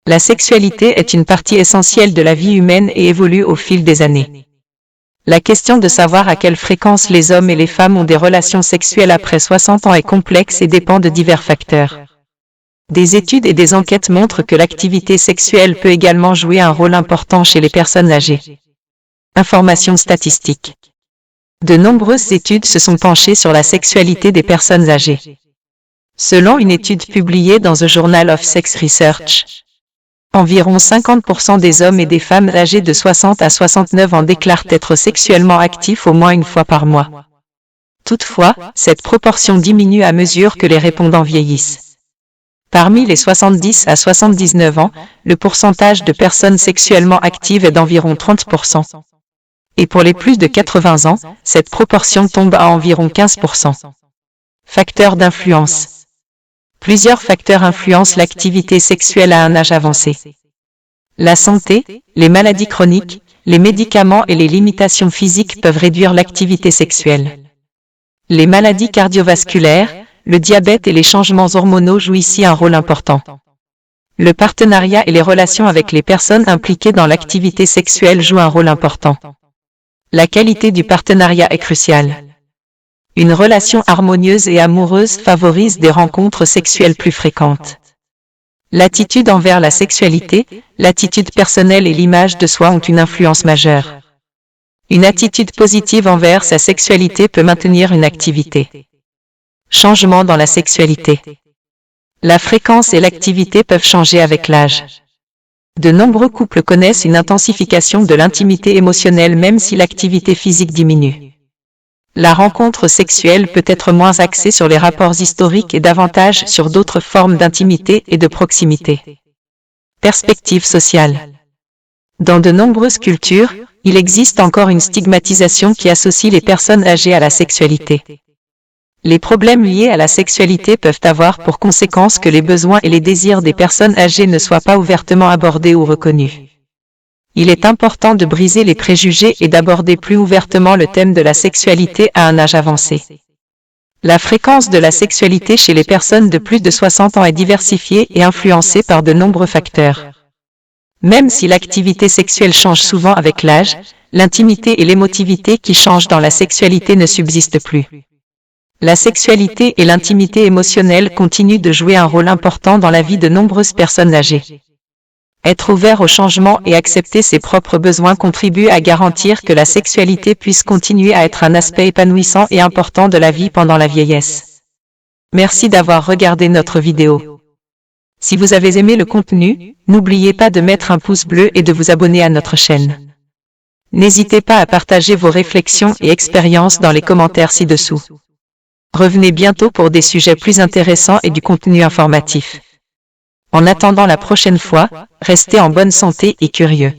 La sexualité est une partie essentielle de la vie humaine et évolue au fil des années. La question de savoir à quelle fréquence les hommes et les femmes ont des relations sexuelles après 60 ans est complexe et dépend de divers facteurs. Des études et des enquêtes montrent que l'activité sexuelle peut également jouer un rôle important chez les personnes âgées. Informations statistiques. De nombreuses études se sont penchées sur la sexualité des personnes âgées. Selon une étude publiée dans The Journal of Sex Research, environ 50% des hommes et des femmes âgés de 60 à 69 ans déclarent être sexuellement actifs au moins une fois par mois. Toutefois, cette proportion diminue à mesure que les répondants vieillissent. Parmi les 70 à 79 ans, le pourcentage de personnes sexuellement actives est d'environ 30%. Et pour les plus de 80 ans, cette proportion tombe à environ 15%. Facteurs d'influence. Plusieurs facteurs influencent l'activité sexuelle à un âge avancé. La santé, les maladies chroniques, les médicaments et les limitations physiques peuvent réduire l'activité sexuelle. Les maladies cardiovasculaires, le diabète et les changements hormonaux jouent ici un rôle important. Le partenariat et les relations avec les personnes impliquées dans l'activité sexuelle jouent un rôle important. La qualité du partenariat est cruciale. Une relation harmonieuse et amoureuse favorise des rencontres sexuelles plus fréquentes. L'attitude envers la sexualité, l'attitude personnelle et l'image de soi ont une influence majeure. Une attitude positive envers sa sexualité peut maintenir une activité. Changement dans la sexualité. La fréquence et l'activité peuvent changer avec l'âge. De nombreux couples connaissent une intensification de l'intimité émotionnelle même si l'activité physique diminue. La rencontre sexuelle peut être moins axée sur les rapports historiques et davantage sur d'autres formes d'intimité et de proximité. Perspective sociale. Dans de nombreuses cultures, il existe encore une stigmatisation qui associe les personnes âgées à la sexualité. Les problèmes liés à la sexualité peuvent avoir pour conséquence que les besoins et les désirs des personnes âgées ne soient pas ouvertement abordés ou reconnus. Il est important de briser les préjugés et d'aborder plus ouvertement le thème de la sexualité à un âge avancé. La fréquence de la sexualité chez les personnes de plus de 60 ans est diversifiée et influencée par de nombreux facteurs. Même si l'activité sexuelle change souvent avec l'âge, l'intimité et l'émotivité qui changent dans la sexualité ne subsistent plus. La sexualité et l'intimité émotionnelle continuent de jouer un rôle important dans la vie de nombreuses personnes âgées. Être ouvert au changement et accepter ses propres besoins contribue à garantir que la sexualité puisse continuer à être un aspect épanouissant et important de la vie pendant la vieillesse. Merci d'avoir regardé notre vidéo. Si vous avez aimé le contenu, n'oubliez pas de mettre un pouce bleu et de vous abonner à notre chaîne. N'hésitez pas à partager vos réflexions et expériences dans les commentaires ci-dessous. Revenez bientôt pour des sujets plus intéressants et du contenu informatif. En attendant la prochaine fois, restez en bonne santé et curieux.